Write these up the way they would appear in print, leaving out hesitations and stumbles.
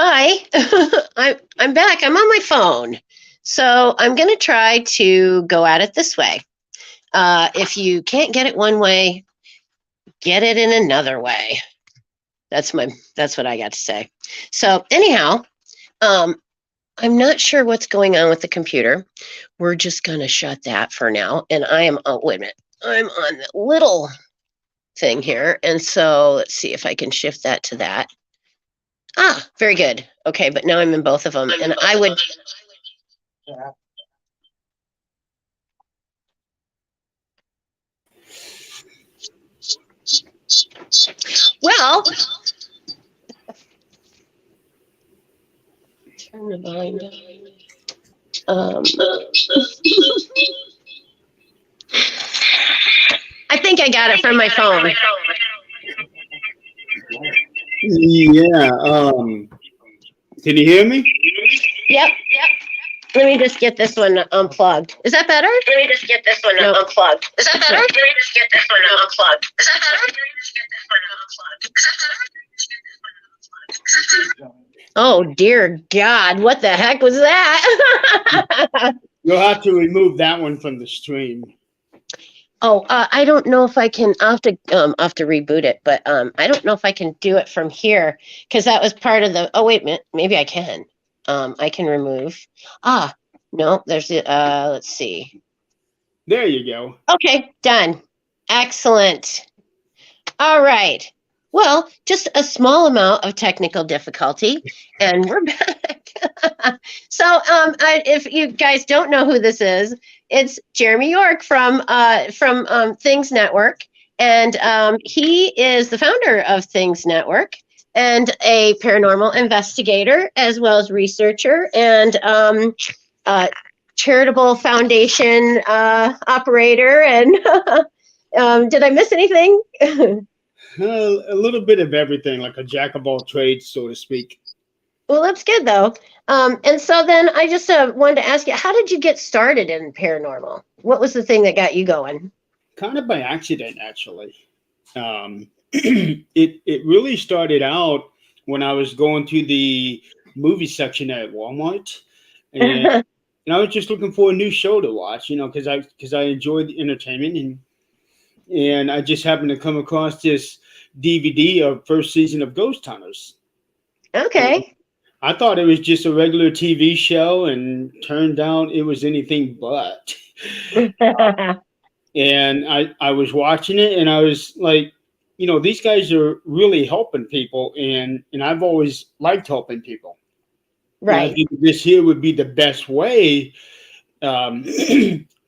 Hi, I'm back. I'm on my phone, so I'm going to try to go at it this way. If you can't get it one way, get it in another way. That's what I got to say. So anyhow, um, I'm not sure what's going on with the computer. We're just going to shut that for now. And I am. Oh, wait a minute. I'm on the little thing here, and so let's see if I can shift that to that. Ah, very good. Okay, but now I'm in both of them, and I would. Well, turn the volume down. I think I got it from my phone. Yeah. Can you hear me? Yep. Let me just get this one unplugged. Is that better? Let me just get this one unplugged. Is that better? Let me just get this one unplugged. Is that better? Let me just get this one unplugged. Oh dear God! What the heck was that? You'll have to remove that one from the stream. Oh, I don't know if I can. I'll have to reboot it, but I don't know if I can do it from here because that was part of the. Oh wait a minute, maybe I can. I can remove. Ah, no, there's the. Let's see. There you go. Okay, done. Excellent. All right. Well, just a small amount of technical difficulty, and we're back. So, if you guys don't know who this is, it's Jeremy York from Things Network, and he is the founder of Things Network and a paranormal investigator as well as researcher and charitable foundation operator. And did I miss anything? A little bit of everything, like a jack of all trades, so to speak. Well, that's good though. And so then I just wanted to ask you, how did you get started in paranormal? What was the thing that got you going? Kind of by accident, actually. It really started out when I was going to the movie section at Walmart, and I was just looking for a new show to watch, because I enjoy the entertainment, and I just happened to come across this DVD of first season of Ghost Hunters. Okay. I thought it was just a regular TV show, and turned out it was anything but. And I was watching it, and I was like, these guys are really helping people, and I've always liked helping people. And I Right. think this here would be the best way, um,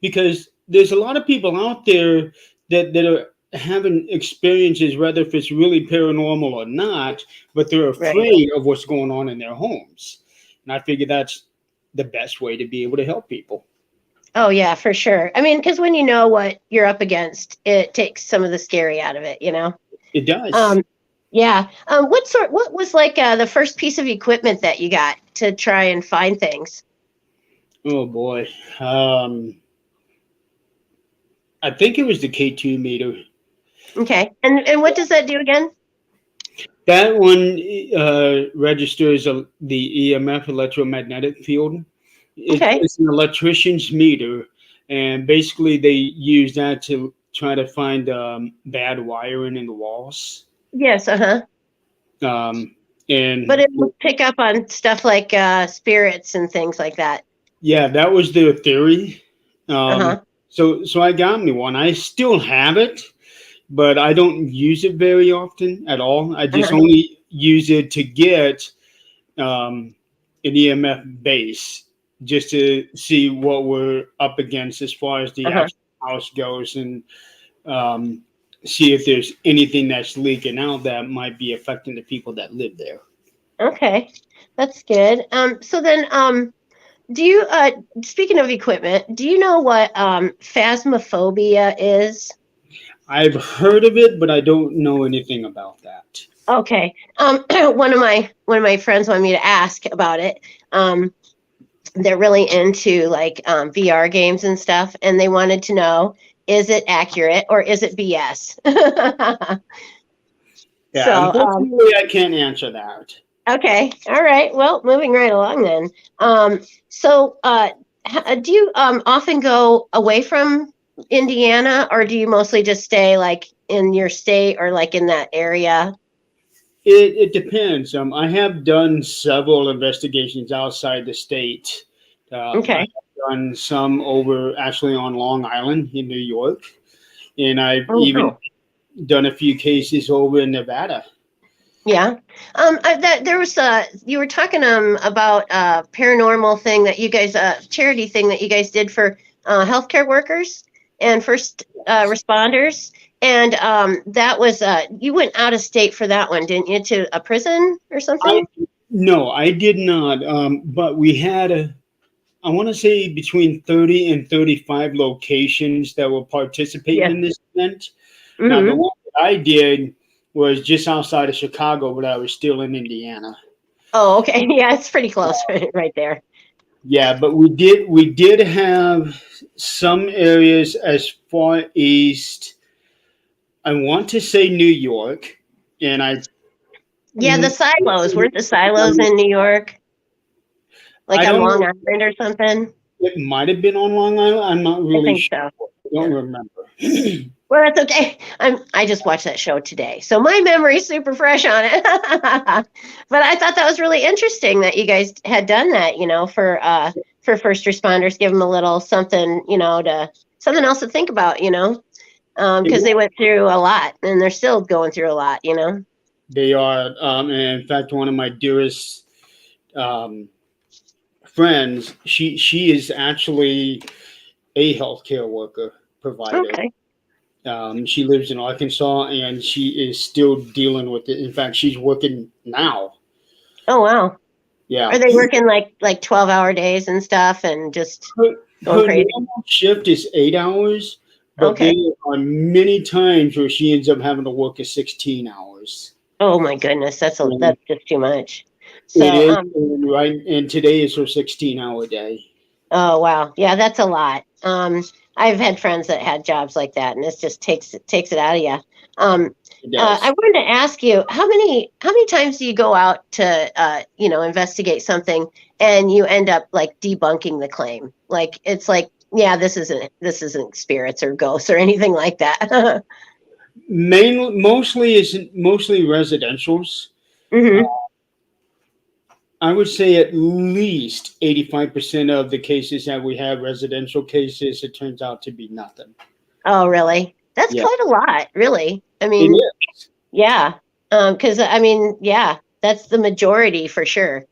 because there's a lot of people out there that are having experiences, whether if it's really paranormal or not, but they're Right. afraid of what's going on in their homes. And I figure that's the best way to be able to help people. Oh yeah, for sure. I mean, because when you know what you're up against, it takes some of the scary out of it, you know? It does. Yeah. What was like the first piece of equipment that you got to try and find things? Oh boy. I think it was the K2 meter. Okay. And what does that do again? That one registers the EMF, electromagnetic field. Okay. It's an electrician's meter, and basically they use that to try to find bad wiring in the walls. Yes, uh-huh. And But it will pick up on stuff like spirits and things like that. yeah, that was their theory. Uh-huh. So I got me one. I still have it, but I don't use it very often at all. I just Uh-huh. only use it to get an EMF base, just to see what we're up against as far as the Uh-huh. actual house goes, and see if there's anything that's leaking out that might be affecting the people that live there. Okay. That's good. So then do you speaking of equipment, do you know what phasmophobia is? I've heard of it, but I don't know anything about that. Okay. One of my friends wanted me to ask about it. They're really into like VR games and stuff, and they wanted to know, is it accurate or is it BS? Yeah, So unfortunately, I can't answer that. Okay. All right. Well, moving right along then. So, do you often go away from Indiana, or do you mostly just stay like in your state or like in that area? It depends. I have done several investigations outside the state. I Okay. have done some over actually on Long Island in New York, and I've Oh, even wow. done a few cases over in Nevada. Yeah. That there was you were talking about paranormal thing that you guys charity thing that you guys did for healthcare workers and first responders, and that was you went out of state for that one, didn't you? To a prison or I something? No, I did not. But we had I want to say between 30 and 35 locations that were participating Yeah. in this event. Now, the Mm-hmm. one that I did was just outside of Chicago, but I was still in Indiana. Oh, okay. Yeah, it's pretty close right there. Yeah, but we did have some areas as far east. I want to say New York, and Yeah, the silos. Weren't the silos in New York, like I on don't Long know. Island or something? It might have been on Long Island. I'm not I really think sure. so. I don't Yeah. remember. Well, that's okay. I just watched that show today, so my memory's super fresh on it. But I thought that was really interesting that you guys had done that, for first responders, give them a little something, to something else to think about, because they went through a lot and they're still going through a lot. They are, and in fact, one of my dearest um, friends. She is actually a healthcare worker provider. Okay. She lives in Arkansas, and she is still dealing with it. In fact, she's working now. Oh wow. Yeah, Are they working like 12-hour days and stuff and just her, going her crazy? normal shift is 8 hours, but there Okay. are many times where she ends up having to work a 16 hours. Oh my goodness, And that's just too much. it So is right, and today is her 16-hour day. oh wow, yeah, that's a lot. I've had friends that had jobs like that, and this just takes it out of you. Um, It I does. wanted to ask you how many times do you go out to investigate something and you end up like debunking the claim? Like it's like yeah, this isn't spirits or ghosts or anything like that. Mostly residentials. Uh, Hmm. I would say at least 85% of the cases that we have residential cases, it turns out to be nothing. Oh, really? That's Yeah, quite a lot, really. I it mean, is. yeah, because I mean, yeah, that's the majority for sure.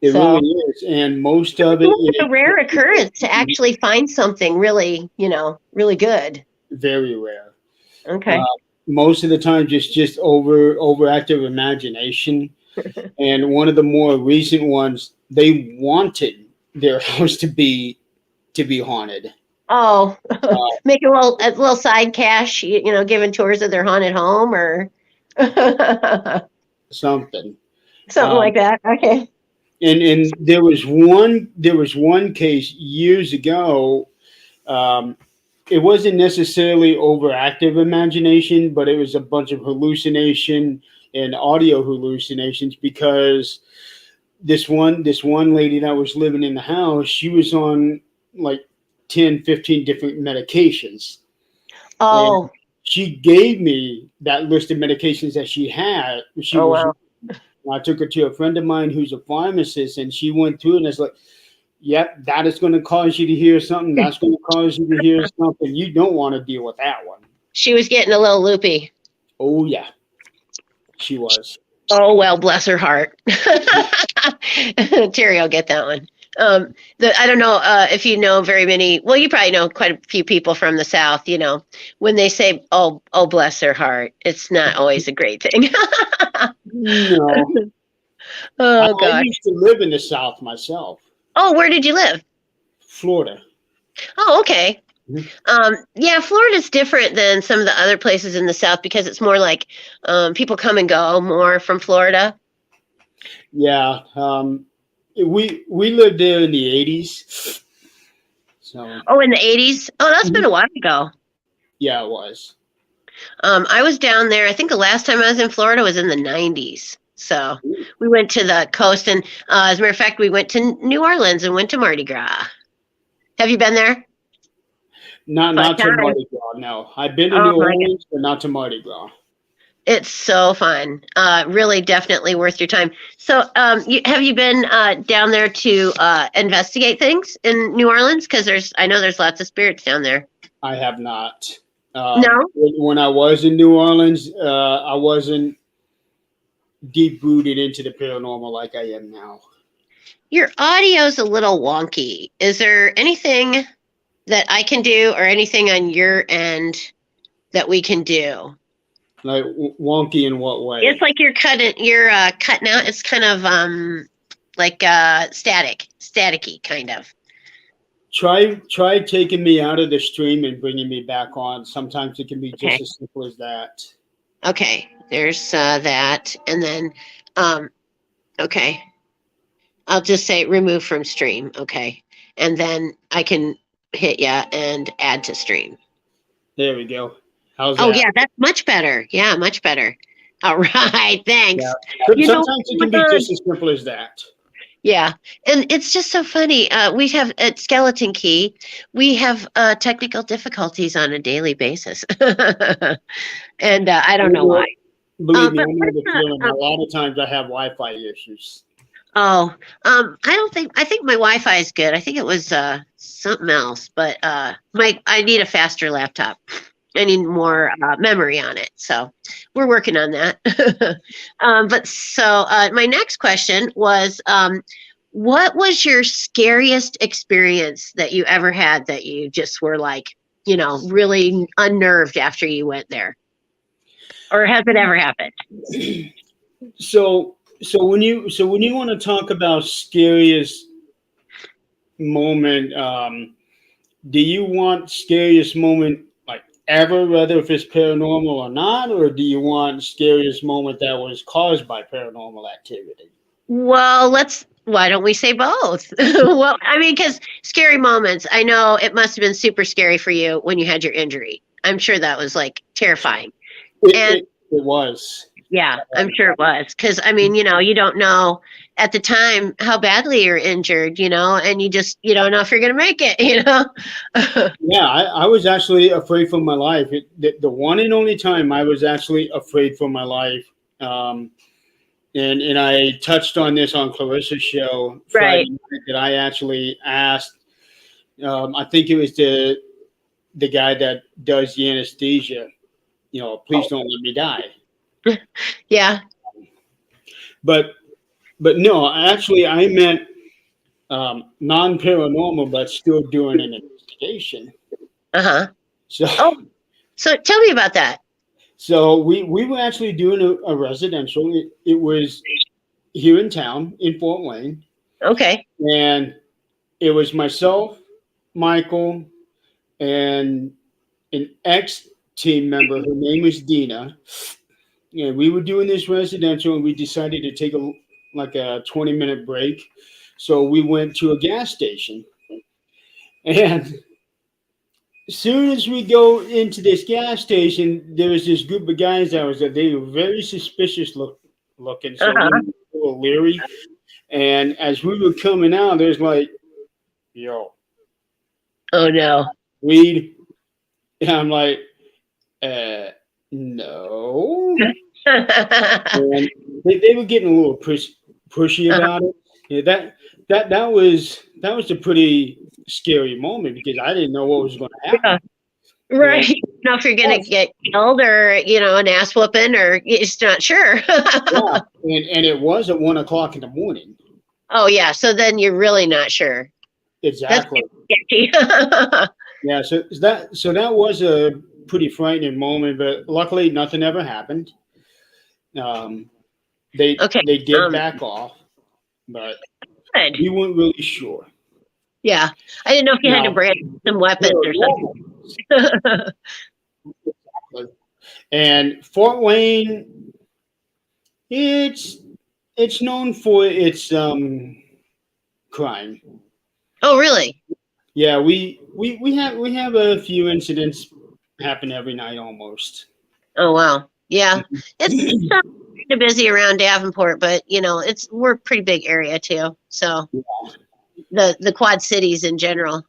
It really So. is. And most of it It's a rare is occurrence to actually find something really, really good. very rare. Uh, Okay. Most of the time, just overactive imagination. And one of the more recent ones, they wanted their house to be haunted. Oh, Uh, make a little side cash, giving tours of their haunted home or Something. something Um, like that. Okay. and there was one case years ago. Um, it wasn't necessarily overactive imagination, but it was a bunch of hallucination and audio hallucinations because this one lady that was living in the house, she was on like 10, 15 different medications. And Oh, she gave me that list of medications that she had. She oh was wow. I took her to a friend of mine who's a pharmacist, and she went through it, and it's like, yep, that is going to cause you to hear something. That's going to cause you to hear something. You don't want to deal with that one. She was getting a little loopy. Oh, yeah, she was. Oh well, bless her heart. Terry will get that one. I don't know if you know very many. Well, you probably know quite a few people from the South. When they say "oh bless her heart," it's not always a great thing. No, Oh I gosh. used to live in the South myself, Oh, where did you live? Florida. Oh, okay. Mhm. Yeah, Florida's different than some of the other places in the South because it's more like people come and go more from Florida. Yeah, we lived there in the '80s, so Oh, in the 80s. Oh, that's been Mhm. a while ago. Yeah, it was. I was down there. I think the last time I was in Florida was in the 90s. So we went to the coast, and as a matter of fact, we went to New Orleans and went to Mardi Gras. Have you been there? Not to Mardi Gras. No, I've been to New Orleans, but not to Mardi Gras. It's so fun. Really, definitely worth your time. So, have you been down there to investigate things in New Orleans? Because I know there's lots of spirits down there. I have not. No? When I was in New Orleans, I wasn't deep rooted into the paranormal like I am now. Your audio's a little wonky. Is there anything that I can do or anything on your end that we can do? Like wonky in what way? It's like you're cutting out. It's kind of like staticky kind of. Try taking me out of the stream and bringing me back on. Sometimes it can be just Okay. as simple as that. Okay, there's that, and then okay, I'll just say remove from stream. Okay, and then I can hit and add to stream. There we go. How's that? Oh yeah, that's much better. Yeah, much better. All right, thanks. Yeah. Sometimes it can be just as simple as that. Yeah, and it's just so funny. We have at Skeleton Key, we have technical difficulties on a daily basis, and I don't know why. Believe me, I know the feeling. A lot of times I have Wi-Fi issues. Oh, I think my Wi-Fi is good. I think it was something else, but I need a faster laptop. I need more memory on it. So we're working on that. But so my next question was, what was your scariest experience that you ever had that you just were like, really unnerved after you went there? Or has it ever happened? So when you want to talk about scariest moment, do you want scariest moment ever, whether if it's paranormal or not, or do you want scariest moment that was caused by paranormal activity? Well, why don't we say both? Well, I mean, because scary moments, I know it must have been super scary for you when you had your injury. I'm sure that was like terrifying. It was. Yeah, I'm sure it was. Because, I mean, you don't know at the time how badly you're injured, and you don't know if you're going to make it, Yeah, I was actually afraid for my life. The one and only time I was actually afraid for my life. And I touched on this on Clarissa's show Friday night, that I actually asked, I think it was the guy that does the anesthesia, please don't let me die. Yeah. But no, actually I meant non-paranormal, but still doing an investigation. Uh-huh. So tell me about that. So we were actually doing a residential. It was here in town in Fort Wayne. Okay. And it was myself, Michael, and an ex-team member. Her name was Dina. And we were doing this residential, and we decided to take a 20-minute break. So we went to a gas station. And as soon as we go into this gas station, there was this group of guys that was there. They were very suspicious looking, so we were a little leery. And as we were coming out, there's like, yo. Oh, no. Weed. And I'm like, no. And they were getting a little pushy about it. Yeah, that was a pretty scary moment because I didn't know what was going to happen. Yeah. Right. You know if you're going to get killed or, an ass whooping, or you're just not sure. Yeah. And it was at 1 o'clock in the morning. Oh, yeah. So then you're really not sure. Exactly. That's sketchy. Yeah. So that was a pretty frightening moment, but luckily nothing ever happened. They did back off, but good. we weren't really sure. Yeah, I didn't know if you had to bring some weapons or something. And Fort Wayne, it's known for its crime. Oh, really? Yeah, we have a few incidents happen every night almost. Oh, wow. Yeah, it's kind of busy around Davenport, but we're a pretty big area too. So the Quad Cities in general.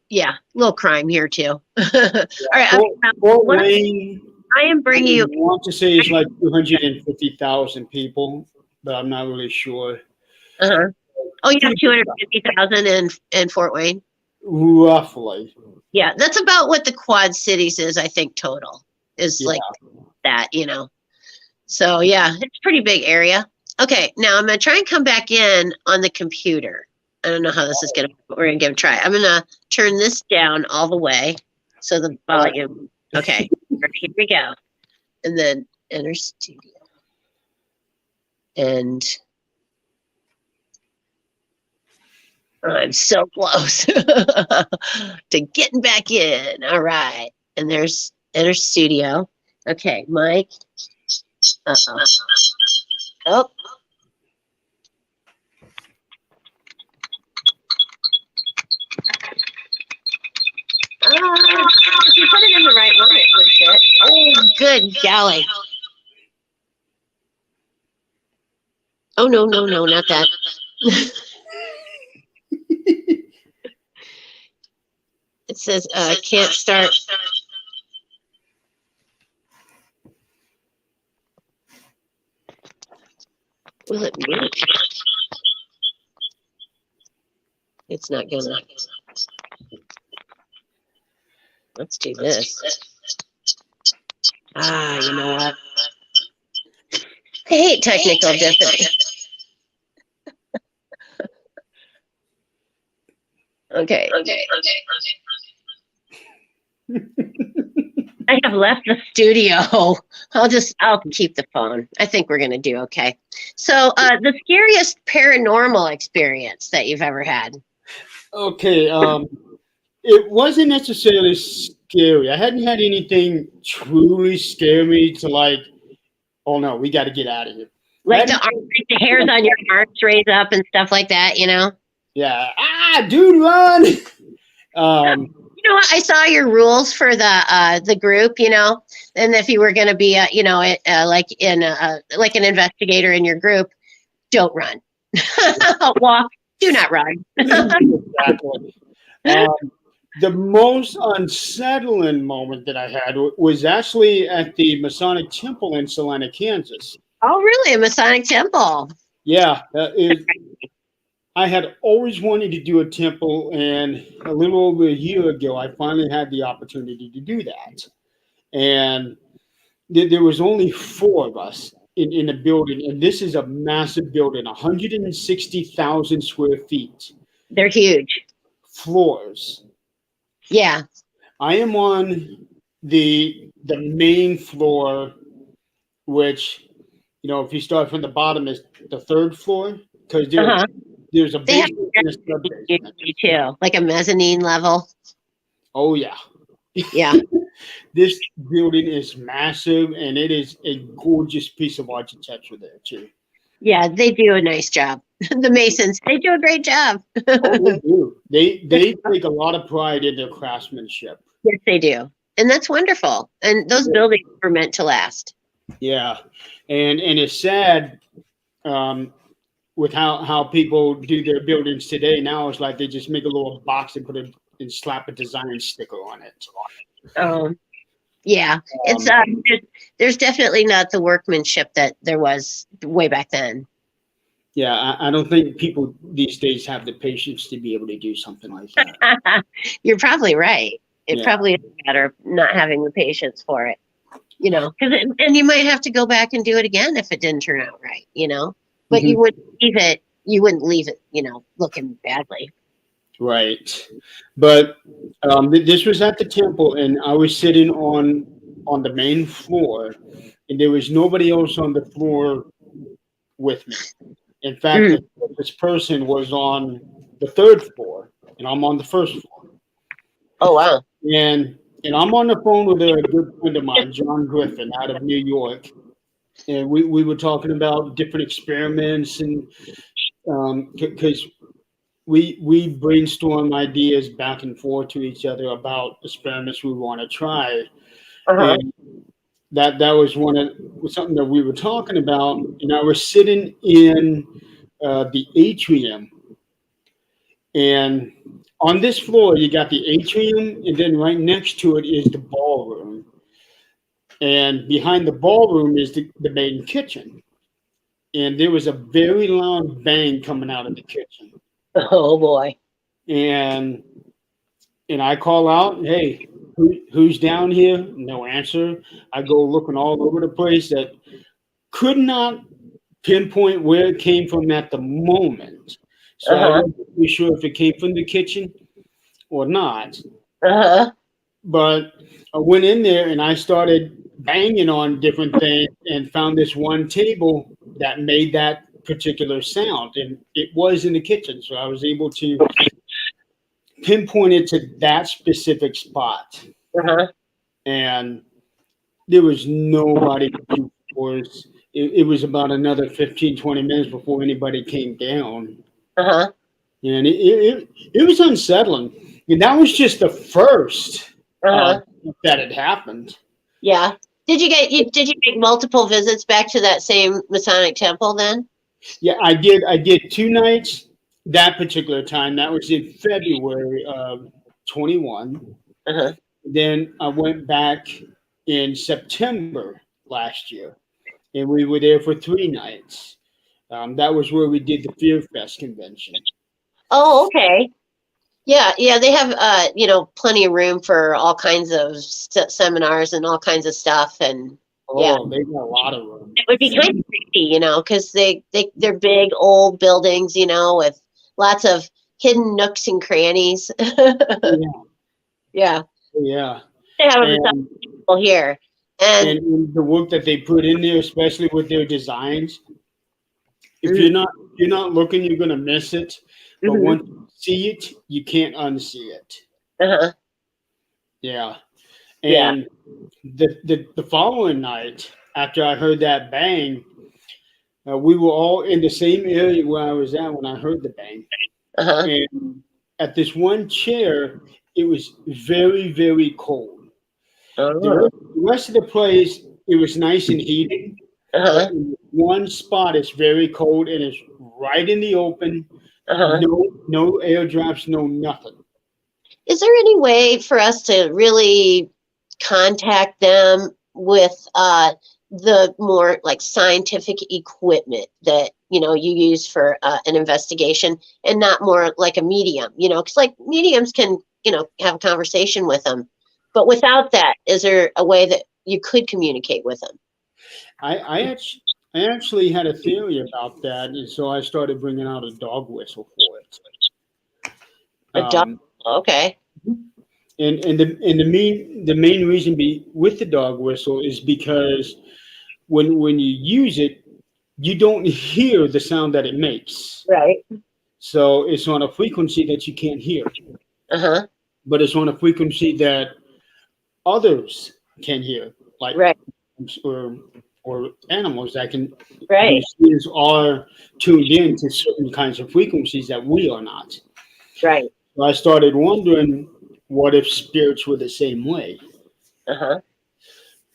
Yeah, little crime here too. All right, Fort Wayne, I am bringing you. I want to say it's like 250,000 people, but I'm not really sure. Oh, you have 250,000 in Fort Wayne. Roughly. Yeah, that's about what the Quad Cities is. I think total is like that. So yeah, it's a pretty big area. Okay, now I'm gonna try and come back in on the computer. I don't know how this is gonna. We're gonna give it a try. I'm gonna turn this down all the way so the volume. Okay, here we go, and then enter studio, and I'm so close to getting back in. All right, and there's enter studio. Okay, Mike. Oh. If you put it in the right one, it would fit. Oh, good golly. Oh, no, not that. It says, can't start. Will it mute? It's not gonna. Let's do this. You know what? I hate technical difficulty. Okay. I have left the studio. I'll keep the phone. I think we're going to do okay. So, the scariest paranormal experience that you've ever had? Okay. It wasn't necessarily scary. I hadn't had anything truly scare me to like, oh no, we got to get out of here. Like the hairs on your arms raise up and stuff like that, Yeah. Dude, run. You know what? I saw your rules for the group, and if you were going to be, like an investigator in your group, don't run. Walk. Do not run. Exactly. The most unsettling moment that I had was actually at the Masonic Temple in Salina, Kansas. Oh, really? A Masonic Temple? Yeah. I had always wanted to do a temple, and a little over a year ago, I finally had the opportunity to do that. And there was only 4 of us in the building, and this is a massive building, 160,000 square feet. They're huge. Floors. Yeah. I am on the main floor, which, if you start from the bottom, is the 3rd floor, because there's a basement and a sub-basement. Too, like a mezzanine level. Oh, yeah. Yeah. This building is massive, and it is a gorgeous piece of architecture there, too. Yeah, they do a nice job. The Masons, they do a great job. They do. They take a lot of pride in their craftsmanship. Yes, they do. And that's wonderful. And those buildings were meant to last. Yeah. And it's sad with how people do their buildings today. Now it's like they just make a little box and and slap a design sticker on it. Yeah. It's there's definitely not the workmanship that there was way back then. Yeah, I don't think people these days have the patience to be able to do something like that. You're probably right. It probably is a matter of not having the patience for it, and you might have to go back and do it again if it didn't turn out right, but you wouldn't leave it, looking badly. Right. But this was at the temple, and I was sitting on the main floor, and there was nobody else on the floor with me. In fact, this person was on the 3rd floor, and I'm on the 1st floor. Oh, wow. And I'm on the phone with a good friend of mine, John Griffin, out of New York. And we were talking about different experiments, and because we brainstorm ideas back and forth to each other about experiments we want to try. And that was something that we were talking about, and I was sitting in the atrium, and on this floor you got the atrium, and then right next to it is the ballroom, and behind the ballroom is the main kitchen, and there was a very loud bang coming out of the kitchen, Oh boy. and I call out, "Hey, who's down here?" No answer. I go looking all over the place. That could not pinpoint where it came from at the moment. So I Uh-huh. wasn't really sure if it came from the kitchen or not. Uh-huh. But I went in there and I started banging on different things and found this one table that made that particular sound. And it was in the kitchen. So I was able to pinpoint it to that specific spot. Uh-huh. And there was nobody was it was about another 15, 20 minutes before anybody came down. Uh-huh. And it was unsettling. And that was just the first Uh-huh. that had happened. Yeah. Did you make multiple visits back to that same Masonic temple then? Yeah, I did 2 nights that particular time. That was in February of 21. Uh-huh. Then I went back in September last year, and we were there for 3 nights. That was where we did the Fear Fest convention. Oh, okay. Yeah, yeah, they have plenty of room for all kinds of seminars and all kinds of stuff, and yeah, Oh, they got a lot of room. it would be kind of creepy, because they're big old buildings, with lots of hidden nooks and crannies. Yeah, Yeah, yeah. they have a And, people here, and and the work that they put in there, especially with their designs, if mhm, you're not looking, you're gonna miss it. But mhm, once you see it, you can't unsee it. uh-huh, Yeah. yeah, And the following night, after I heard that bang, we were all in the same area where I was at when I heard the bang. uh-huh, And at this one chair, it was very, very cold. uh-huh, The rest of the place, it was nice and heated, but uh-huh, in one spot, it's very cold and it's right in the open. uh-huh. No air drops, no nothing. Is there any way for us to really contact them with the more like scientific equipment that you use for an investigation, and not more like a medium? Because like mediums can have a conversation with them, but without that, is there a way that you could communicate with them? I actually had a theory about that, and so I started bringing out a dog whistle for it. A dog? Um, Okay. the main reason with the dog whistle is because when you use it, you don't hear the sound that it makes. Right. So it's on a frequency that you can't hear, Uh-huh. but it's on a frequency that others can hear, like Right. or animals that can Right. whose ears are tuned in to certain kinds of frequencies that we are not. Right. So I started wondering, what if spirits were the same way? Uh-huh.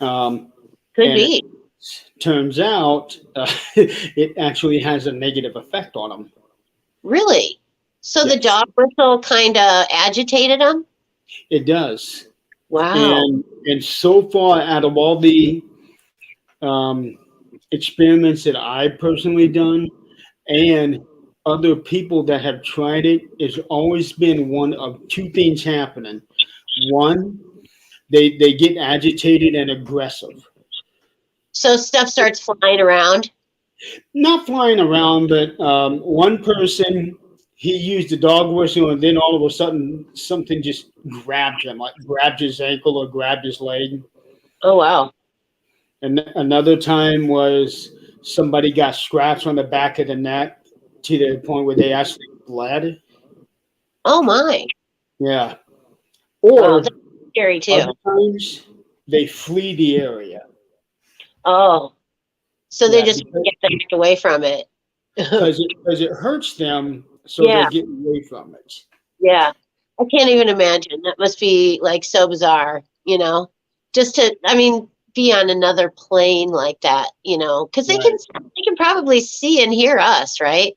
Um, Could and it be. turns out it actually has a negative effect on them. Really? So the Yes, dog whistle kind of agitated them? it does. Wow. And so far, out of all the um, experiments that I've personally done, and other people that have tried it, it's always been one of two things happening. One, they get agitated and aggressive. So stuff starts flying around. Not flying around, but one person, he used the dog whistle, and then all of a sudden something just grabbed him, like grabbed his ankle or grabbed his leg. Oh, wow. And another time was somebody got scratched on the back of the neck to the point where they actually bled. Oh, my. Yeah. Oh, Or that's scary too. other times they flee the area. Oh, so they Yeah, just get back away from it. because it hurts them, so they Yeah. get away from it. Yeah. I can't even imagine. That must be like so bizarre, Just to, I mean, be on another plane like that, because Right. they can probably see and hear us, right?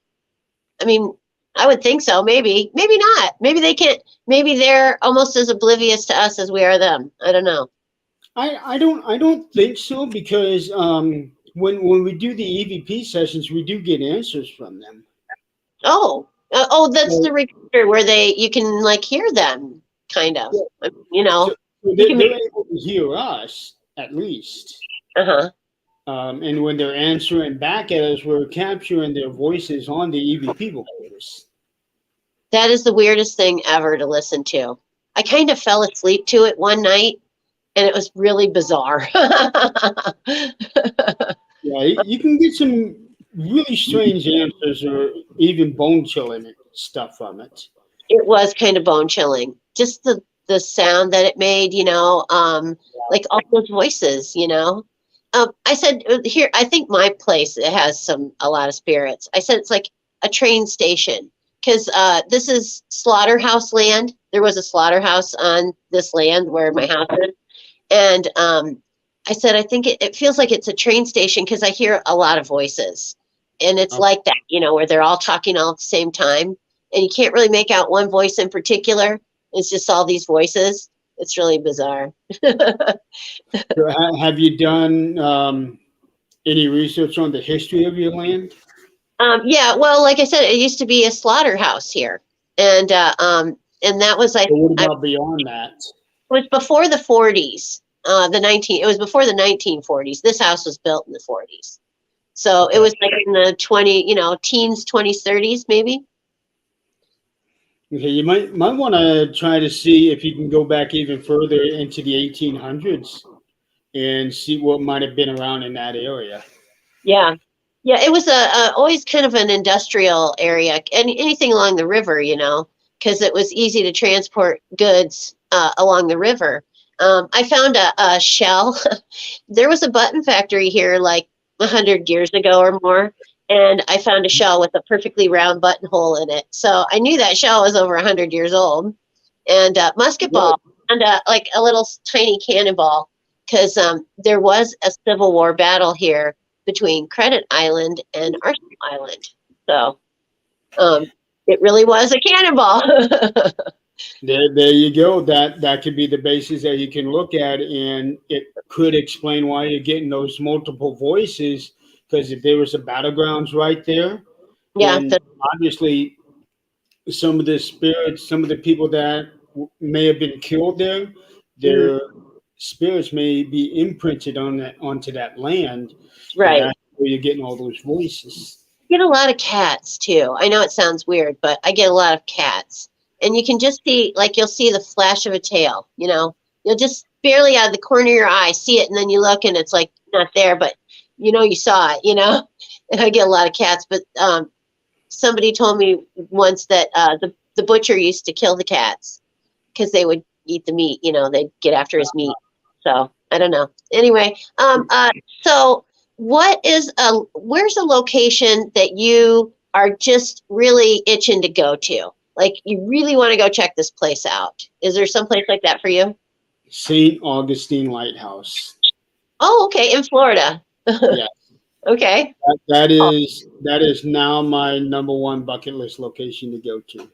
I mean, I would think so. Maybe, maybe not. Maybe they can't. Maybe they're almost as oblivious to us as we are them. I don't know. I don't think so because when we do the EVP sessions, we do get answers from them. Oh, oh, that's So, the recorder where you can like hear them, kind of. so, so You can they're make. able to hear us at least. Uh-huh. And when they're answering back at us, we're capturing their voices on the EVP recorders. That is the weirdest thing ever to listen to. I kind of fell asleep to it one night, and it was really bizarre. Yeah, you can get some really strange answers or even bone chilling stuff from it. It was kind of bone chilling. Just the sound that it made, like all those voices, I said here, I think my place it has a lot of spirits. I said it's like a train station because this is slaughterhouse land. There was a slaughterhouse on this land where my house is, and I said I think it feels like it's a train station because I hear a lot of voices, and it's Oh, like that, where they're all talking all at the same time and you can't really make out one voice in particular. It's just all these voices. It's really bizarre. so have you done any research on the history of your land? Yeah, well, like I said, it used to be a slaughterhouse here, and that was Or what I about beyond that? it was before the 40s. It was before the 1940s. This house was built in the 40s, so it Okay. was like in the teens, 20s, 30s, maybe. Okay, you might want to try to see if you can go back even further into the 1800s and see what might have been around in that area. Yeah, yeah. It was always kind of an industrial area, and anything along the river, because it was easy to transport goods along the river. I found a shell. There was a button factory here like 100 years ago or more, and I found a shell with a perfectly round buttonhole in it. So I knew that shell was over 100 years old. And musket Good. ball and like a little tiny cannonball because there was a Civil War battle here between Credit Island and Arsenal Island. So it really was a cannonball. There you go. That could be the basis that you can look at, and it could explain why you're getting those multiple voices. Because if there was a battlegrounds right there, Yeah, then obviously some of the spirits, some of the people that may have been killed there, mhm, their spirits may be imprinted on that onto that land, and right. that's where you're getting all those voices. Get a lot of cats too. I know it sounds weird, but I get a lot of cats. And you can just see, like, you'll see the flash of a tail, You'll just barely out of the corner of your eye see it, and then you look and it's like not there, but you saw it. And I get a lot of cats, but somebody told me once that the butcher used to kill the cats because they would eat the meat, they'd get after his meat. So I don't know. Anyway, so where's a location that you are just really itching to go to? Like you really want to go check this place out. Is there some place like that for you? St. Augustine Lighthouse. Oh, okay, in Florida. Yeah, Okay. that is now my number one bucket list location to go to.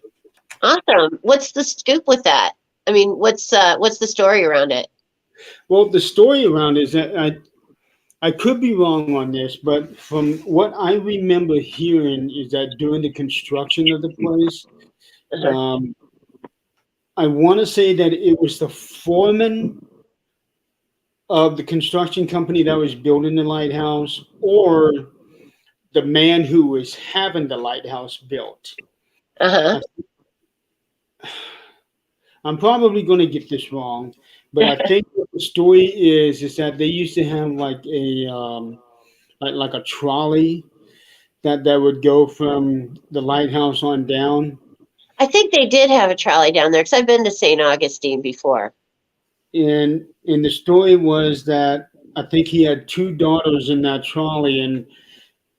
Awesome. What's the scoop with that? I mean, what's the story around it? Well, the story around is that I could be wrong on this, but from what I remember hearing is that during the construction of the place, Uh-huh. um, I want to say that it was the foreman of the construction company that was building the lighthouse, or the man who was having the lighthouse built. Uh-huh. I'm probably going to get this wrong, but I think what the story is that they used to have like a like a trolley that would go from the lighthouse on down. I think they did have a trolley down there because I've been to St. Augustine before. And the story was that I think he had two daughters in that trolley, and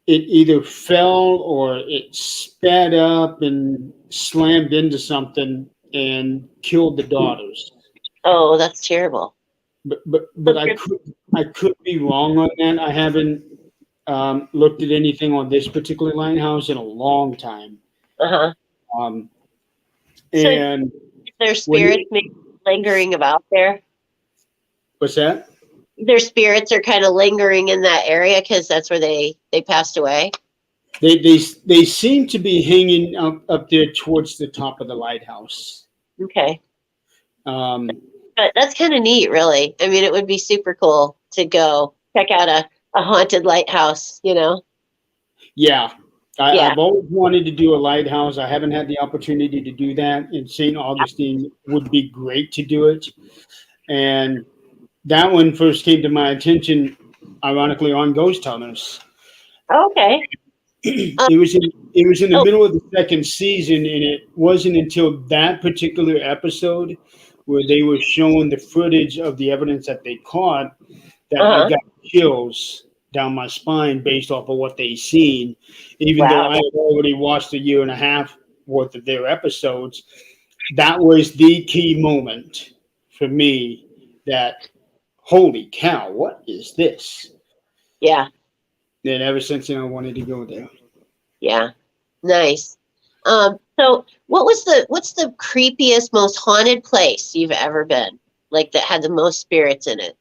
it either fell or it sped up and slammed into something and killed the daughters. Oh, that's terrible. but I could be wrong on that. I haven't looked at anything on this particular lighthouse in a long time. Uh-huh. Um, So and there's when spirits maybe lingering about there. what's that? Their spirits are kind of lingering in that area because that's where they passed away. They seem to be hanging up there towards the top of the lighthouse. Okay. Um, But that's kind of neat, really. I mean, it would be super cool to go check out a haunted lighthouse, you know? yeah, Yeah. I've always wanted to do a lighthouse. I haven't had the opportunity to do that. In St. Augustine would be great to do it. And that one first came to my attention, ironically, on Ghost Hunters. Okay. It was in the Oh, middle of the second season, and it wasn't until that particular episode where they were showing the footage of the evidence that they caught that I uh-huh. got chills down my spine based off of what they seen, even though Wow. I had already watched a year and a half worth of their episodes. That was the key moment for me that, holy cow, what is this? Yeah. And ever since then, I wanted to go there. Yeah. Nice. So what's the creepiest, most haunted place you've ever been? Like that had the most spirits in it?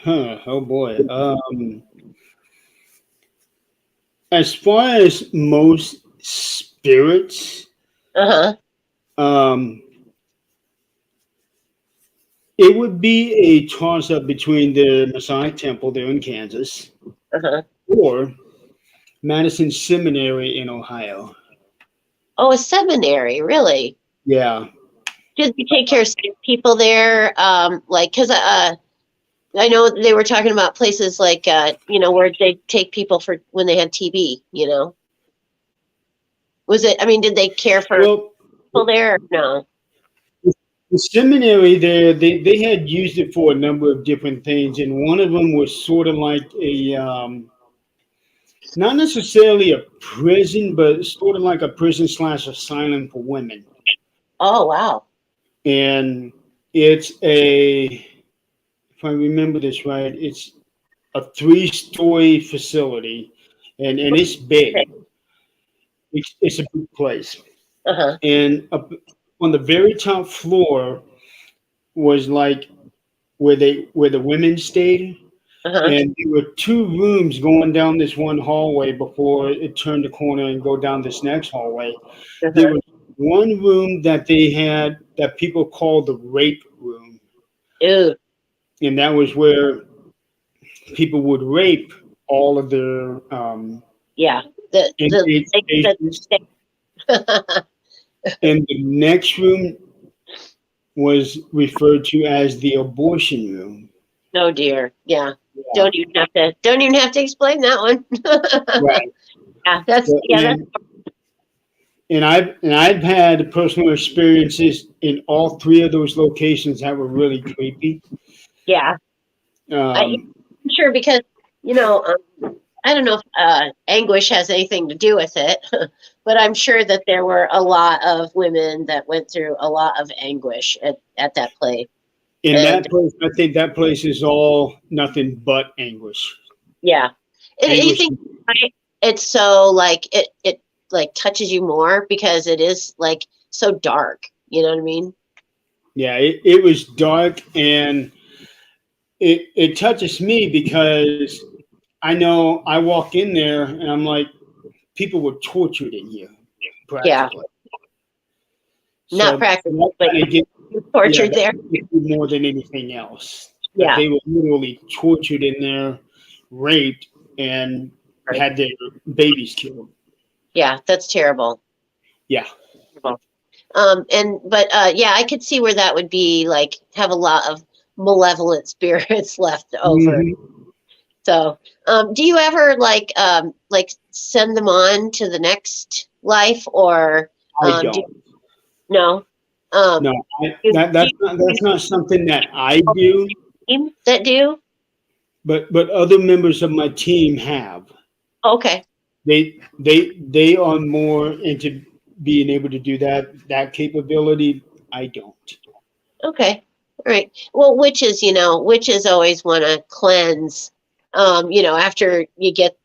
Huh, oh boy. As far as most spirits, Uh-huh. um, it would be a toss up between the Masonic Temple there in Kansas Uh-huh. or Madison Seminary in Ohio. Oh, a seminary, really? Yeah. Did you take care of sick people there? Like, because I know they were talking about places like, where they take people for when they had TB, you know? I mean, did they care for Well, people there or no? the seminary there, they had used it for a number of different things, and one of them was sort of like not necessarily a prison, but sort of like a prison / asylum for women. Oh, wow. And it's if I remember this right, it's a 3-story facility, and it's big. It's a big place. Uh-huh. And up on the very top floor was like where the women stayed, Uh-huh. and there were 2 rooms going down this one hallway before it turned the corner and go down this next hallway. There Uh-huh. was one room that they had that people called the rape room, Ew. and that was where people would rape all of their Yeah. The inmates, patients. And the next room was referred to as the abortion room. Oh dear. Yeah. Yeah. Don't even have to explain that one. Right. Yeah, that's And I've had personal experiences in all 3 of those locations that were really creepy. yeah. I'm sure because I don't know if anguish has anything to do with it, but I'm sure that there were a lot of women that went through a lot of anguish at that place. In And that place, I think that place is all nothing but anguish. yeah, and you Anguish. think it's so like it like touches you more because it is like so dark. You know what I mean? Yeah, it was dark, and it touches me because I know I walk in there and I'm like, people were tortured in here, practically. Not So practically, that but kinda get- tortured there. that gets me more than anything else. That Yeah. they were literally tortured in there, raped, and Right. had their babies killed. Yeah, that's terrible. Yeah. Yeah, I could see where that would be like have a lot of malevolent spirits left over. Mhm. So, do you ever like send them on to the next life or I don't. no? No, that's not something that I do, Team that do? but other members of my team have. Okay. They are more into being able to do that capability. I don't. Okay. Right. Well, witches always want to cleanse. After you get,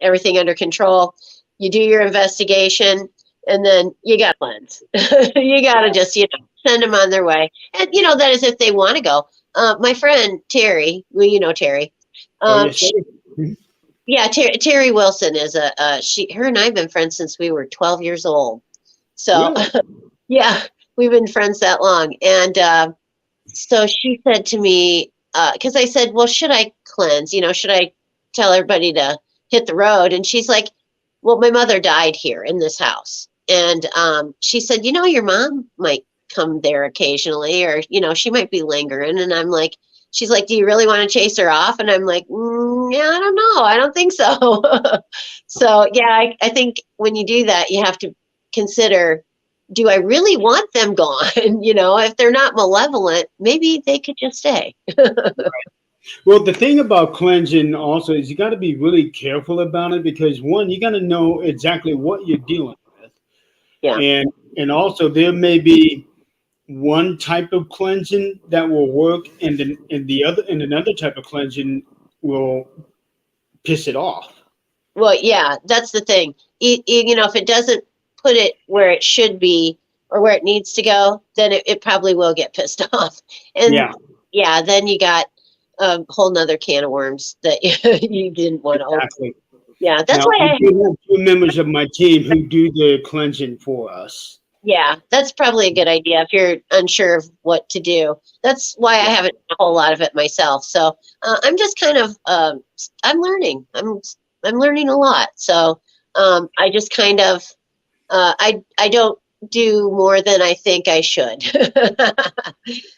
everything under control, you do your investigation, and then you got to cleanse. You got to just, send them on their way. And, that is if they want to go. My friend Terry, well, Terry, Oh, yes. she, yeah, Terry Wilson is her and I have been friends since we were 12 years old. So, Really? yeah, we've been friends that long. And, so she said to me, because I said, well, should I cleanse? Should I tell everybody to hit the road? And she's like, well, my mother died here in this house. And she said, your mom might come there occasionally, or, she might be lingering. And I'm like, she's like, do you really want to chase her off? And I'm like, yeah, I don't know. I don't think so. So, yeah, I think when you do that, you have to consider, do I really want them gone? If they're not malevolent, maybe they could just stay. Well, the thing about cleansing also is you got to be really careful about it because one, you got to know exactly what you're dealing with, Yeah. and also there may be one type of cleansing that will work, and then another type of cleansing will piss it off. Well, yeah, that's the thing. If it doesn't put it where it should be or where it needs to go, then it probably will get pissed off. And Yeah, yeah, then you got a whole nother can of worms that you didn't want to open. exactly. Yeah, that's Now, why we do have two members of my team who do the cleansing for us. yeah, that's probably a good idea if you're unsure of what to do. That's why I haven't done a whole lot of it myself. So I'm just kind of I'm learning. I'm learning a lot. So I just kind of I don't do more than I think I should.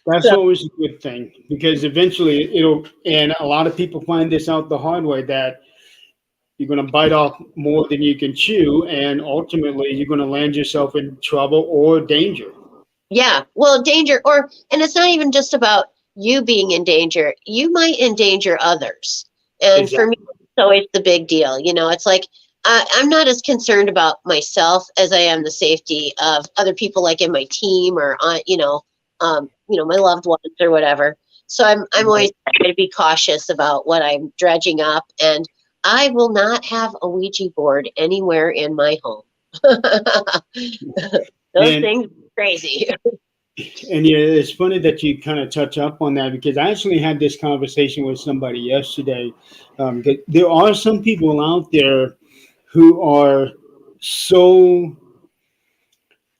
That's So, always a good thing because eventually it'll, and a lot of people find this out the hard way that you're going to bite off more than you can chew, and ultimately you're going to land yourself in trouble or danger. yeah, well, danger, and it's not even just about you being in danger. You might endanger others. And for me, Exactly. it's always the big deal. It's like I'm not as concerned about myself as I am the safety of other people, like in my team or my loved ones or whatever. So I'm always trying to be cautious about what I'm dredging up, and I will not have a Ouija board anywhere in my home. Those And things are crazy. and yeah, it's funny that you kind of touch up on that because I actually had this conversation with somebody yesterday. That there are some people out there who are so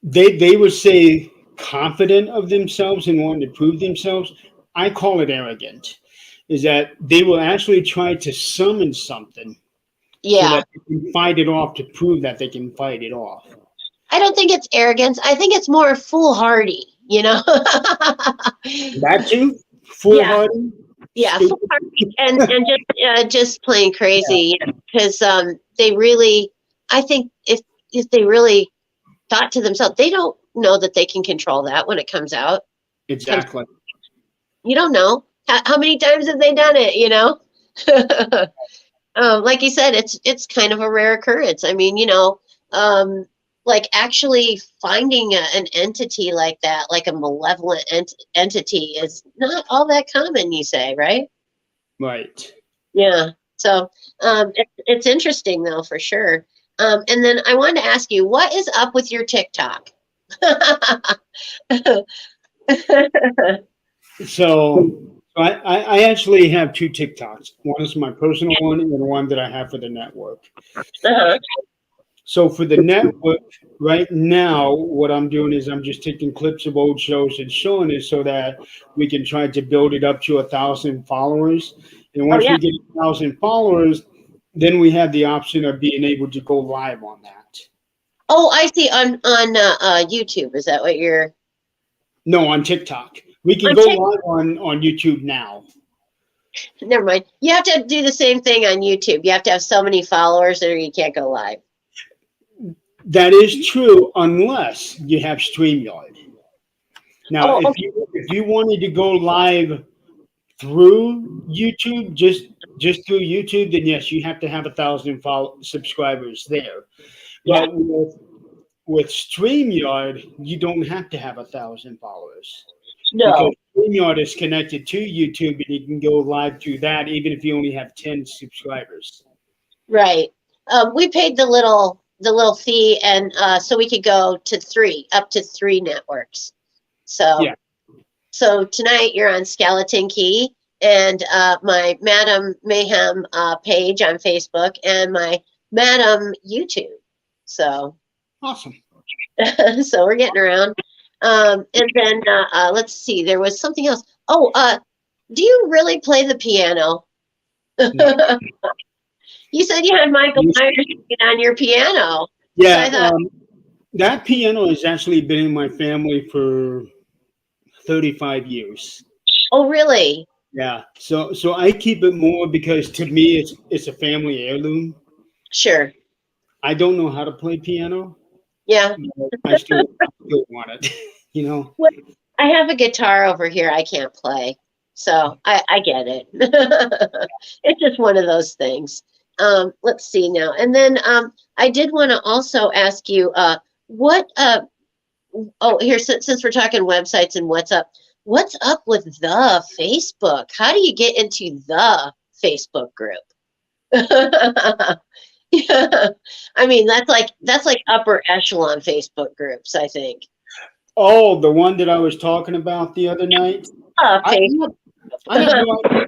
they would say confident of themselves and wanting to prove themselves. I call it arrogant. Is that they will actually try to summon something so Yeah. that they can fight it off to prove that they can fight it off. I don't think it's arrogance. I think it's more foolhardy, That too, Yeah, foolhardy, yeah, stupid. foolhardy and just plain crazy, because they really, I think if they really thought to themselves, they don't know that they can control that when it comes out. Exactly. You don't know. How many times have they done it, Like you said, it's kind of a rare occurrence. I mean, like actually finding an entity like that, like a malevolent entity, is not all that common. You say, right? Right. Yeah. So it's interesting though, for sure. And then I wanted to ask you, what is up with your TikTok? So I actually have two TikToks. One is my personal one and one that I have for the network. Uh-huh. So for the network, right now, what I'm doing is I'm just taking clips of old shows and showing it so that we can try to build it up to 1,000 followers. And Oh once yeah. we get 1,000 followers, then we have the option of being able to go live on that. Oh, I see. On YouTube, is that what you're No, on TikTok. We can on go TikTok? live on YouTube now. Never mind. You have to do the same thing on YouTube. You have to have so many followers, or you can't go live. That is true unless you have StreamYard. Now, Oh, if you wanted to go live through YouTube, just through YouTube, then yes, you have to have 1,000 subscribers there. yeah. But with StreamYard, you don't have to have 1,000 followers because No. StreamYard is connected to YouTube, and you can go live through that, even if you only have 10 subscribers. Right. We paid the little fee, and so we could go to up to three networks. So, Yeah. so tonight you're on Skeleton Key, and my Madam Mayhem page on Facebook, and my Madam YouTube. So, Awesome. so we're getting around. And then let's see, there was something else. Oh, do you really play the piano? No. You said you had Michael Myers on your piano. Yeah, So I thought, that piano has actually been in my family for 35 years. oh, really? Yeah, so I keep it more because to me it's a family heirloom. Sure. I don't know how to play piano, Yeah. but I still want it. You know. Well, I have a guitar over here I can't play. So I get it. It's just one of those things. Let's see now. And then I did want to also ask you what oh, here, since we're talking websites and what's up with the Facebook? How do you get into the Facebook group? Yeah. I mean, that's like upper echelon Facebook groups, I think. Oh, the one that I was talking about the other night. Facebook. I have no idea.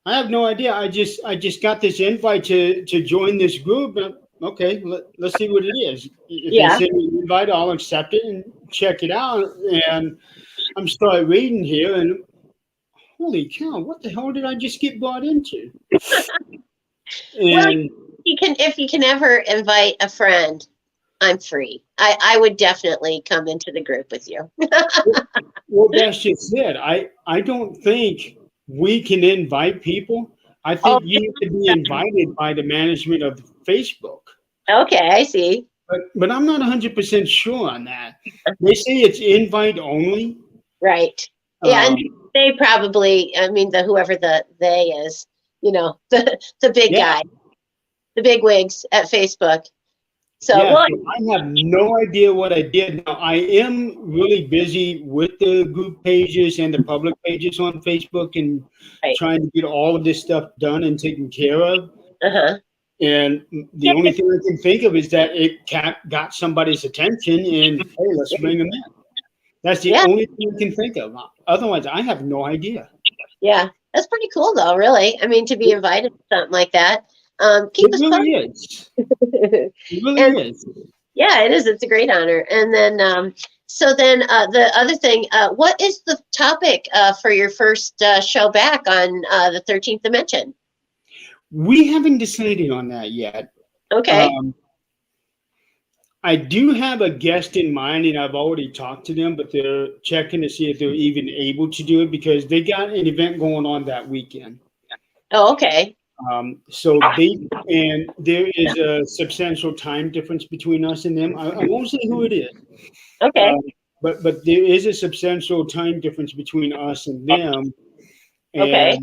I have no idea. I just got this invite to join this group. And okay, let's see what it is. If Yeah. they send me an invite, I'll accept it and check it out. And I'm start reading here, and holy cow, what the hell did I just get brought into? Well, And if you can ever invite a friend, I'm free. I would definitely come into the group with you. well, that's just it. I don't think we can invite people. I think you have to be invited by the management of Facebook. Okay, I see. But I'm not 100% sure on that. They say it's invite only. Right. Yeah, and Um, they probably, I mean, whoever the they is, the big Yeah. guy, the big wigs at Facebook. So, yeah, well, so I have no idea what I did. Now, I am really busy with the group pages and the public pages on Facebook and Right. trying to get all of this stuff done and taken care of. uh-huh. And the only thing I can think of is that it got somebody's attention and, hey, let's bring them in. That's the Yeah. only thing I can think of. Otherwise, I have no idea. Yeah, that's pretty cool, though. Really, I mean, to be invited to something like that. Keep It us really is. posted. It really And- is. Yeah, it is. It's a great honor. And then, so then the other thing, what is the topic for your first show back on the 13th Dimension? We haven't decided on that yet. Okay. I do have a guest in mind, and I've already talked to them, but they're checking to see if they're even able to do it because they got an event going on that weekend. Oh, okay. So there is a substantial time difference between us and them. I won't say who it is, Okay. but there is a substantial time difference between us and them, and Okay.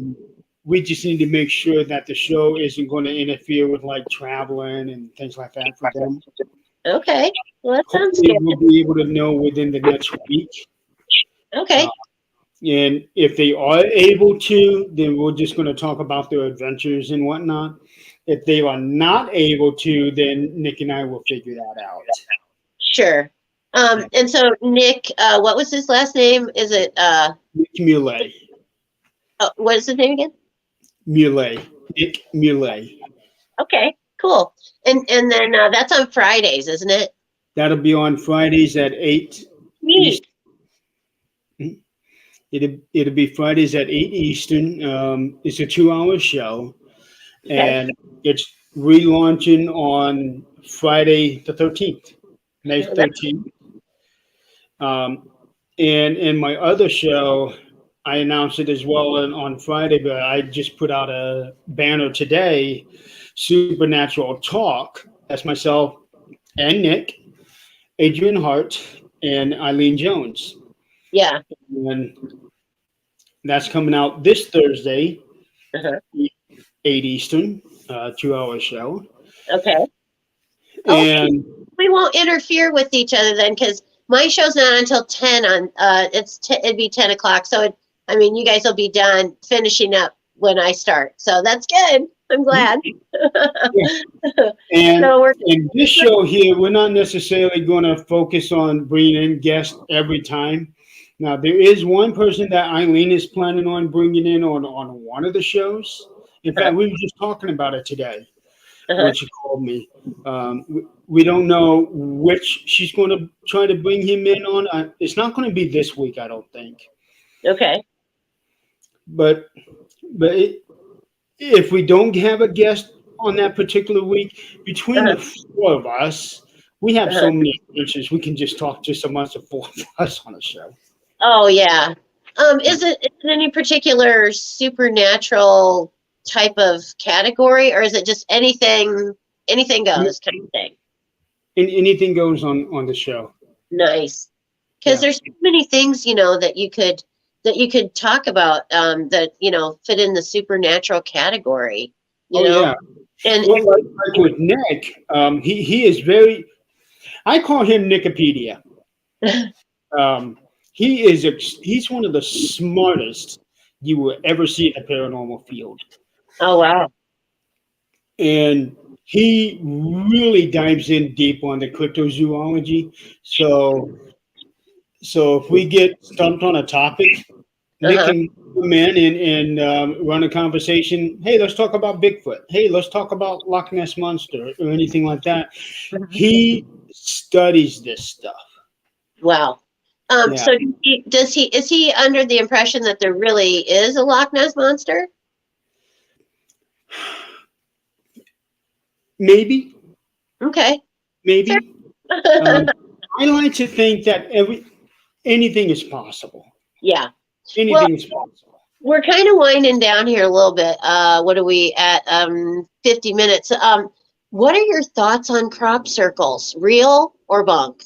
we just need to make sure that the show isn't going to interfere with like traveling and things like that for them. Okay. Well, that sounds Hopefully, good. we'll be able to know within the next week. Okay. And if they are able to, then we're just going to talk about their adventures and whatnot. If they are not able to, then Nick and I will figure that out. Sure. And so Nick, what was his last name? Is it Nick Muley. what is his name again? Muley. Nick Muley. Okay, cool. And then that's on Fridays, isn't it? That'll be on Fridays at 8. Neat. It'll be Fridays at 8 Eastern. It's a 2-hour show. Okay. And it's relaunching on Friday the 13th, May 13th. And in my other show, I announced it as well on Friday, but I just put out a banner today, Supernatural Talk. That's myself and Nick, Adrian Hart, and Eileen Jones. Yeah. And that's coming out this Thursday, Uh-huh. 8 Eastern, 2-hour show. Okay. And We won't interfere with each other then, because my show's not until 10 on, it'd be 10 o'clock. So you guys will be done finishing up when I start. So that's good. I'm glad. And So in this show here, we're not necessarily going to focus on bringing in guests every time. Now, there is one person that Eileen is planning on bringing in on one of the shows. In fact, we were just talking about it today when she called me. We don't know which she's going to try to bring him in on. It's not going to be this week, I don't think. Okay. But if we don't have a guest on that particular week, between the four of us, we have so many adventures. We can just talk just amongst the four of us on a show. Oh yeah. Is it any particular supernatural type of category, or is it just anything goes kind of thing? Anything goes on the show. Nice. Because there's so many things, that you could talk about that, fit in the supernatural category. Yeah. And like with Nick, he is very, I call him Nickopedia. He's one of the smartest you will ever see in the paranormal field. Oh wow. And he really dives in deep on the cryptozoology. So if we get stumped on a topic, Nick can come in and run a conversation. Hey, let's talk about Bigfoot. Hey, let's talk about Loch Ness Monster or anything like that. He studies this stuff. Wow. So is he under the impression that there really is a Loch Ness Monster? Maybe. Okay. Maybe. I like to think that anything is possible. Yeah. Anything is possible. We're kind of winding down here a little bit. What are we at? 50 minutes. What are your thoughts on crop circles? Real or bunk?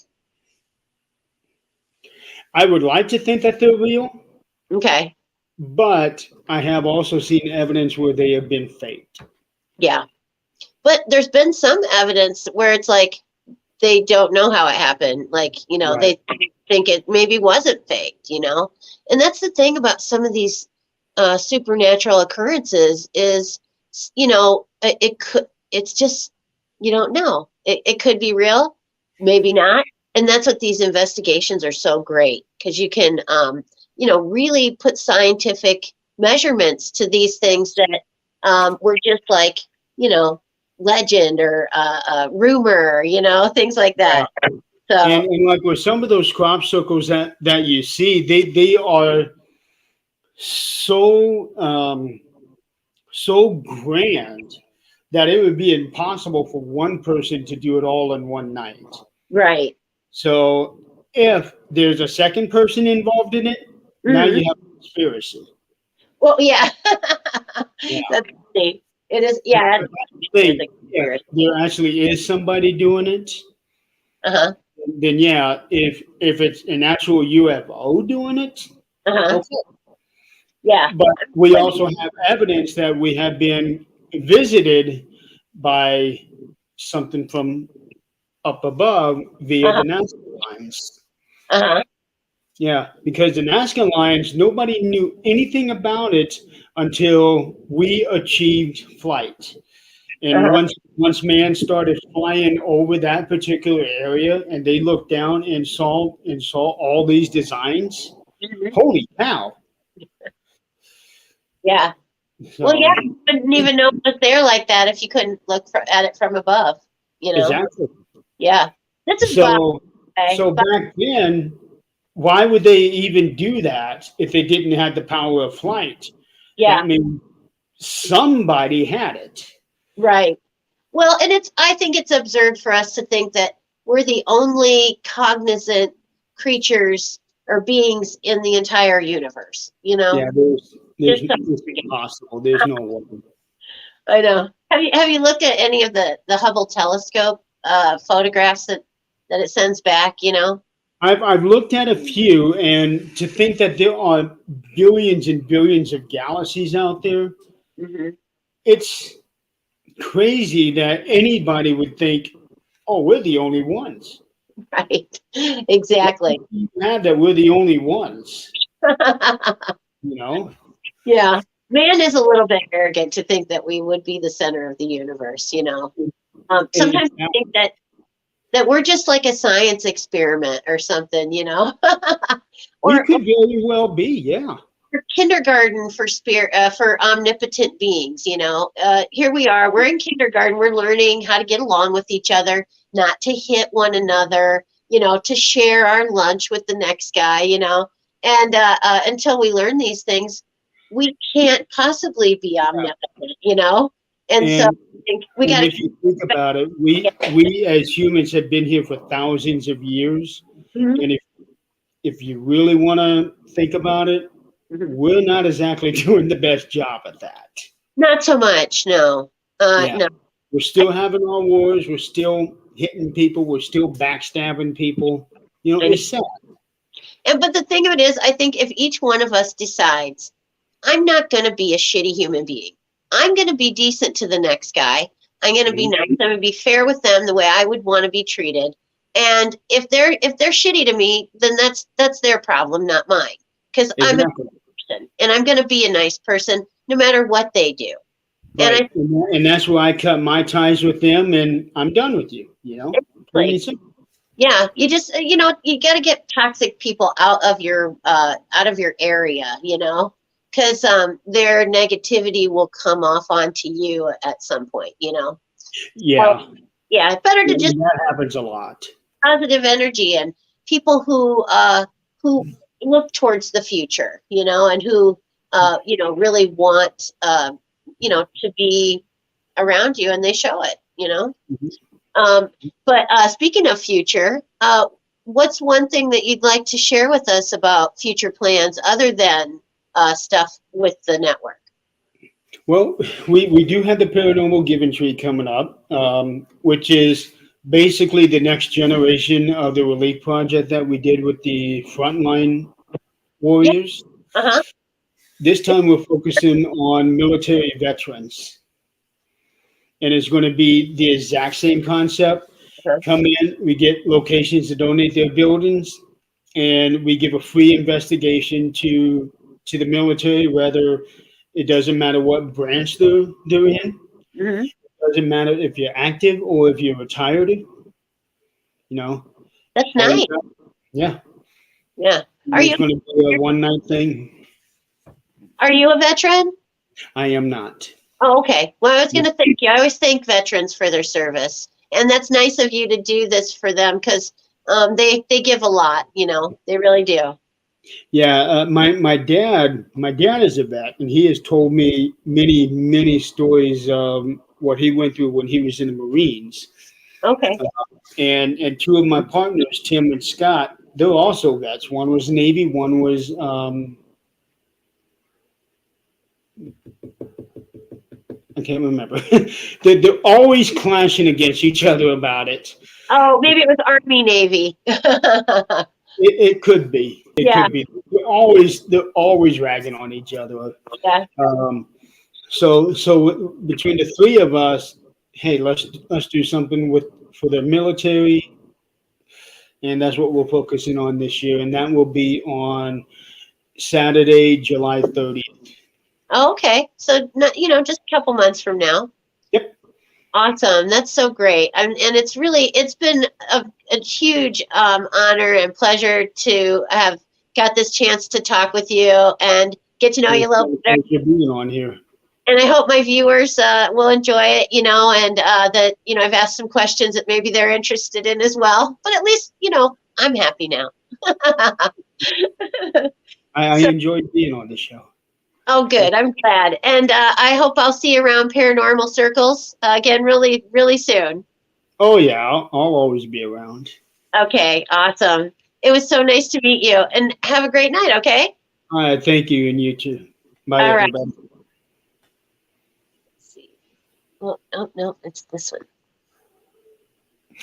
I would like to think that they're real. Okay. But I have also seen evidence where they have been faked. Yeah. But there's been some evidence where it's like they don't know how it happened. Like, they think it maybe wasn't faked, And that's the thing about some of these supernatural occurrences is, it's just, you don't know. It could be real, maybe not. And that's what these investigations are so great, because you can, really put scientific measurements to these things that were just like, legend or rumor, things like that. So, and like with some of those crop circles that you see, they are so grand that it would be impossible for one person to do it all in one night. Right. So if there's a second person involved in it, now you have a conspiracy. Well, yeah. That's neat. It is, yeah. There actually is somebody doing it. Then if it's an actual UFO doing it, okay. Yeah. But we also have evidence that we have been visited by something from up above via the Nazca lines. Yeah, because the Nazca lines, nobody knew anything about it until we achieved flight. And once man started flying over that particular area, and they looked down and saw all these designs, holy cow! Yeah. So, well, yeah, you wouldn't even know it was there like that if you couldn't look at it from above. Exactly. Yeah. So back then, why would they even do that if they didn't have the power of flight? Yeah. I mean, somebody had it. Right. Well, and I think it's absurd for us to think that we're the only cognizant creatures or beings in the entire universe, Yeah, there's impossible. There's no way. I know. Have you looked at any of the Hubble telescope photographs that it sends back, I've looked at a few, and to think that there are billions and billions of galaxies out there, it's crazy that anybody would think, oh, we're the only ones. Right. Exactly. Mad that we're the only ones, you know? Yeah. Man is a little bit arrogant to think that we would be the center of the universe, you know. And Sometimes I think that we're just like a science experiment or something, you know. we or, could very well be, yeah. or kindergarten for spirit for omnipotent beings, you know. Here we are, we're in kindergarten, we're learning how to get along with each other, not to hit one another, you know, to share our lunch with the next guy, you know. And until we learn these things, we can't possibly be omnipotent, you know. And so And I think we and got if you think about it, we as humans have been here for thousands of years. to. And if you really want to think about it, we're not exactly doing the best job at that. Not so much, no. Yeah. No. We're still having our wars. We're still hitting people. We're still backstabbing people. You know, And, it's sad. but the thing of it is, I think if each one of us decides, I'm not going to be a shitty human being. I'm going to be decent to the next guy. I'm going to be nice. I'm going to be fair with them the way I would want to be treated. And if they're shitty to me, then that's their problem, not mine. Because I'm a Exactly. person, and I'm going to be a nice person no matter what they do. Right. And that's why I cut my ties with them, and I'm done with you. You know, plain and simple. Yeah, you just you know, you got to get toxic people out of your area, you know, because their negativity will come off onto you at some point, you know. Yeah, So, yeah, it's better to just that happens a lot. positive energy and people who look towards the future, you know, and who you know, really want you know, to be around you, and they show it, you know. Mhm. But speaking of future, what's one thing that you'd like to share with us about future plans other than stuff with the network? Well, we do have the Paranormal Giving Tree coming up, which is basically the next generation of the relief project that we did with the frontline Yeah. warriors. Uh-huh. This time we're focusing on military veterans, and it's going to be the exact same concept. Uh-huh. Come in, we get locations to donate their buildings, and we give a free investigation to the military, whether it doesn't matter what branch they're in. Hmm. It doesn't matter if you're active or if you're retired, you know. That's All you nice. got- Yeah. Yeah. Are you It's going to be a one night thing. are you a veteran? I am not. Oh, okay. Well, I was going to thank you. I always thank veterans for their service, and that's nice of you to do this for them because they give a lot. You know, they really do. Yeah, my dad is a vet, and he has told me many stories of what he went through when he was in the Marines. Okay. And two of my partners, Tim and Scott, they're also vets. One was Navy, one was I can't remember. They're always clashing against each other about it. Oh, maybe it was Army Navy. It could be. It Yeah. could be. They're always ragging on each other. Yeah. So between the three of us, hey, let's do something for the military, and that's what we're focusing on this year, and that will be on Saturday, July 30th. Oh, okay. So, you know, just a couple months from now. Yep. Awesome. That's so great. And it's been a huge honor and pleasure to have got this chance to talk with you and get to know you a little better. Thanks for being on here. And I hope my viewers will enjoy it, you know, and that, you know, I've asked some questions that maybe they're interested in as well. But at least, you know, I'm happy now. I So- enjoyed being on the show. Oh, good. I'm glad. And I hope I'll see you around Paranormal Circles again really, really soon. Oh yeah, I'll always be around. Okay, awesome. It was so nice to meet you. And have a great night, okay? All right, thank you, and you too. Bye, All right. everybody. Let's see. Well, oh, no, it's this one.